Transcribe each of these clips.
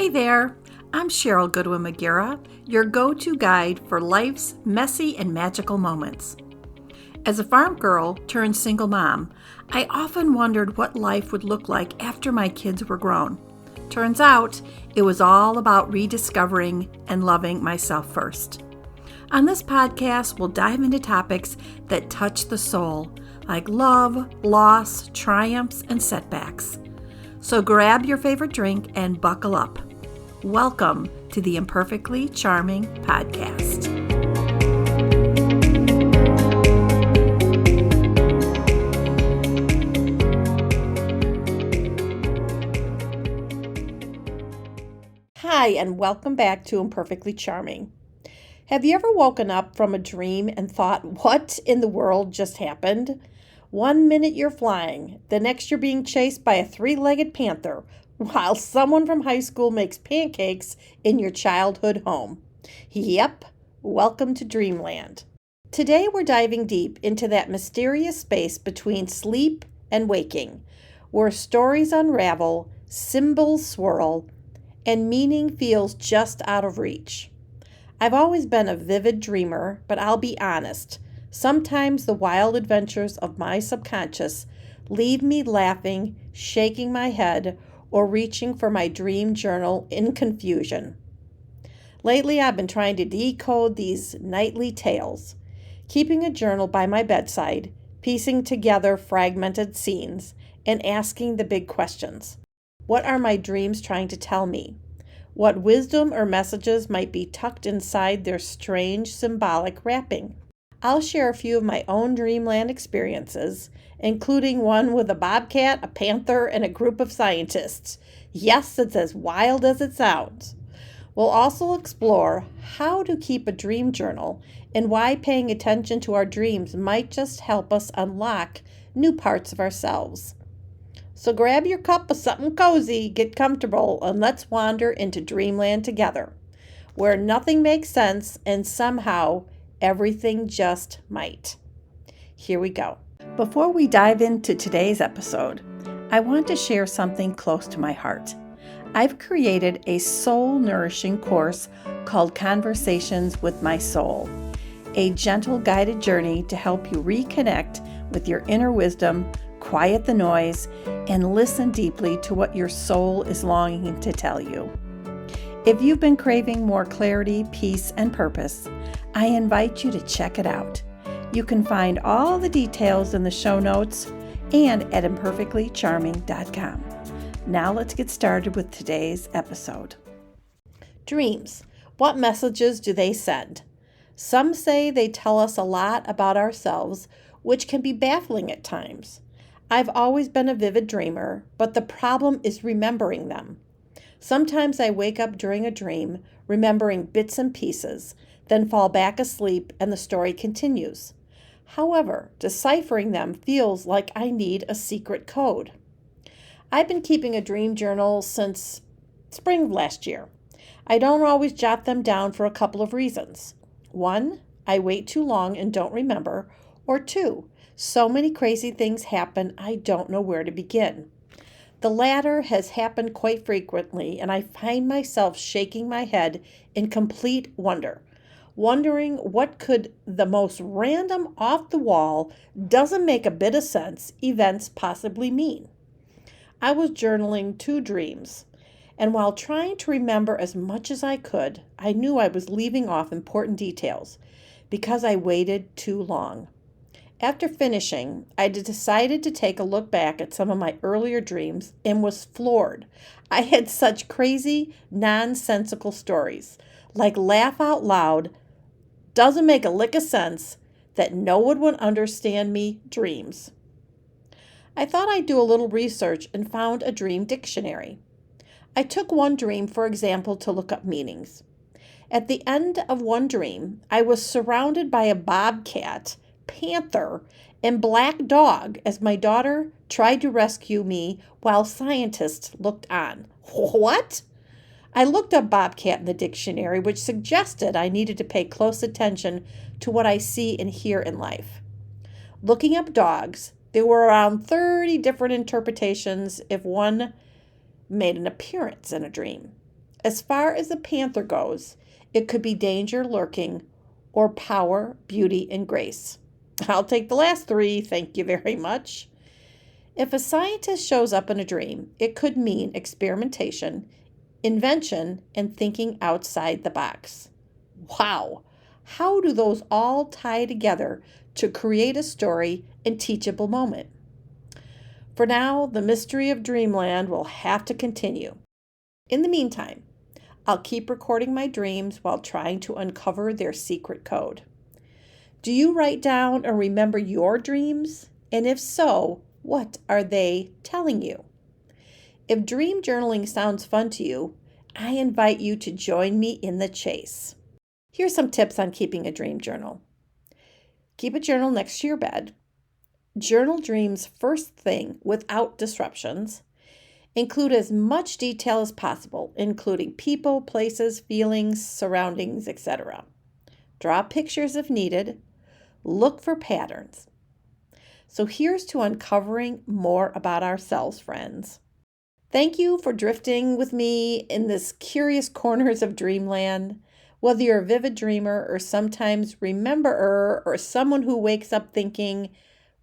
Hey there, I'm Cheryl Goodwin-McGarrah, your go-to guide for life's messy and magical moments. As a farm girl turned single mom, I often wondered what life would look like after my kids were grown. Turns out, it was all about rediscovering and loving myself first. On this podcast, we'll dive into topics that touch the soul, like love, loss, triumphs, and setbacks. So grab your favorite drink and buckle up. Welcome to the Imperfectly Charming podcast. Hi, and welcome back to Imperfectly Charming. Have you ever woken up from a dream and thought, what in the world just happened? One minute you're flying, the next you're being chased by a three-legged panther, while someone from high school makes pancakes in your childhood home. Yep, welcome to Dreamland. Today we're diving deep into that mysterious space between sleep and waking, where stories unravel, symbols swirl, and meaning feels just out of reach. I've always been a vivid dreamer, but I'll be honest, sometimes the wild adventures of my subconscious leave me laughing, shaking my head, or reaching for my dream journal in confusion. Lately, I've been trying to decode these nightly tales, keeping a journal by my bedside, piecing together fragmented scenes, and asking the big questions. What are my dreams trying to tell me? What wisdom or messages might be tucked inside their strange symbolic wrapping? I'll share a few of my own Dreamland experiences, including one with a bobcat, a panther, and a group of scientists. Yes, it's as wild as it sounds. We'll also explore how to keep a dream journal and why paying attention to our dreams might just help us unlock new parts of ourselves. So grab your cup of something cozy, get comfortable, and let's wander into Dreamland together, where nothing makes sense and somehow everything just might. Here we go. Before we dive into today's episode, I want to share something close to my heart. I've created a soul-nourishing course called Conversations with My Soul, a gentle guided journey to help you reconnect with your inner wisdom, quiet the noise, and listen deeply to what your soul is longing to tell you. If you've been craving more clarity, peace, and purpose, I invite you to check it out. You can find all the details in the show notes and at imperfectlycharming.com. Now let's get started with today's episode. Dreams. What messages do they send? Some say they tell us a lot about ourselves, which can be baffling at times. I've always been a vivid dreamer, but the problem is remembering them. Sometimes I wake up during a dream, remembering bits and pieces, then fall back asleep and the story continues. However, deciphering them feels like I need a secret code. I've been keeping a dream journal since spring of last year. I don't always jot them down for a couple of reasons. 1, I wait too long and don't remember, or 2, so many crazy things happen I don't know where to begin. The latter has happened quite frequently, and I find myself shaking my head in complete wonder, wondering what could the most random off-the-wall, doesn't make a bit of sense events possibly mean. I was journaling 2 dreams, and while trying to remember as much as I could, I knew I was leaving off important details because I waited too long. After finishing, I decided to take a look back at some of my earlier dreams and was floored. I had such crazy, nonsensical stories, like laugh out loud, doesn't make a lick of sense, that no one would understand me dreams. I thought I'd do a little research and found a dream dictionary. I took one dream, for example, to look up meanings. At the end of one dream, I was surrounded by a bobcat, panther, and black dog as my daughter tried to rescue me while scientists looked on. What? I looked up bobcat in the dictionary, which suggested I needed to pay close attention to what I see and hear in life. Looking up dogs, there were around 30 different interpretations if one made an appearance in a dream. As far as the panther goes, it could be danger lurking or power, beauty, and grace. I'll take the last three, thank you very much. If a scientist shows up in a dream, it could mean experimentation, invention, and thinking outside the box. Wow! How do those all tie together to create a story and teachable moment? For now, the mystery of Dreamland will have to continue. In the meantime, I'll keep recording my dreams while trying to uncover their secret code. Do you write down or remember your dreams? And if so, what are they telling you? If dream journaling sounds fun to you, I invite you to join me in the chase. Here's some tips on keeping a dream journal. Keep a journal next to your bed. Journal dreams first thing without disruptions. Include as much detail as possible, including people, places, feelings, surroundings, etc. Draw pictures if needed. Look for patterns. So here's to uncovering more about ourselves, friends. Thank you for drifting with me in this curious corners of Dreamland. Whether you're a vivid dreamer or sometimes rememberer or someone who wakes up thinking,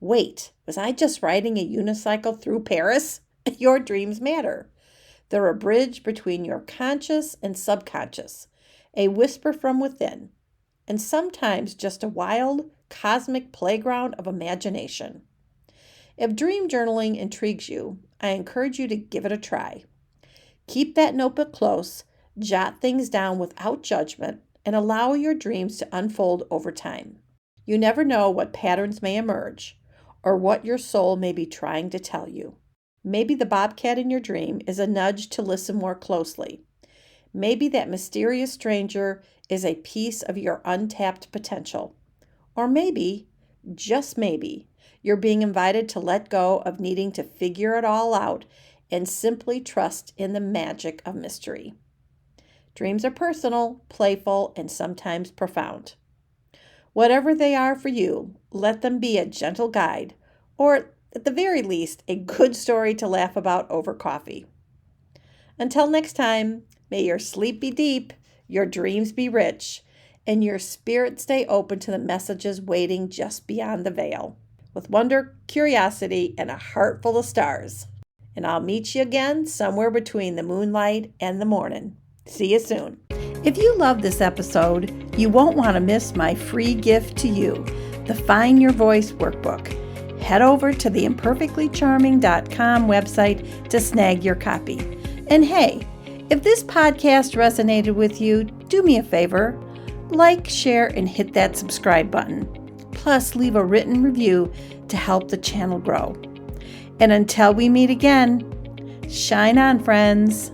wait, was I just riding a unicycle through Paris? Your dreams matter. They're a bridge between your conscious and subconscious, a whisper from within, and sometimes just a wild, cosmic playground of imagination. If dream journaling intrigues you, I encourage you to give it a try. Keep that notebook close, jot things down without judgment, and allow your dreams to unfold over time. You never know what patterns may emerge or what your soul may be trying to tell you. Maybe the bobcat in your dream is a nudge to listen more closely. Maybe that mysterious stranger is a piece of your untapped potential. Or maybe, just maybe, you're being invited to let go of needing to figure it all out and simply trust in the magic of mystery. Dreams are personal, playful, and sometimes profound. Whatever they are for you, let them be a gentle guide, or at the very least, a good story to laugh about over coffee. Until next time, may your sleep be deep, your dreams be rich, and your spirit stay open to the messages waiting just beyond the veil, with wonder, curiosity, and a heart full of stars. And I'll meet you again somewhere between the moonlight and the morning. See you soon. If you love this episode, you won't want to miss my free gift to you, the Find Your Voice Workbook. Head over to the imperfectlycharming.com website to snag your copy. And hey, if this podcast resonated with you, do me a favor, like, share, and hit that subscribe button. Plus, leave a written review to help the channel grow. And until we meet again, shine on, friends.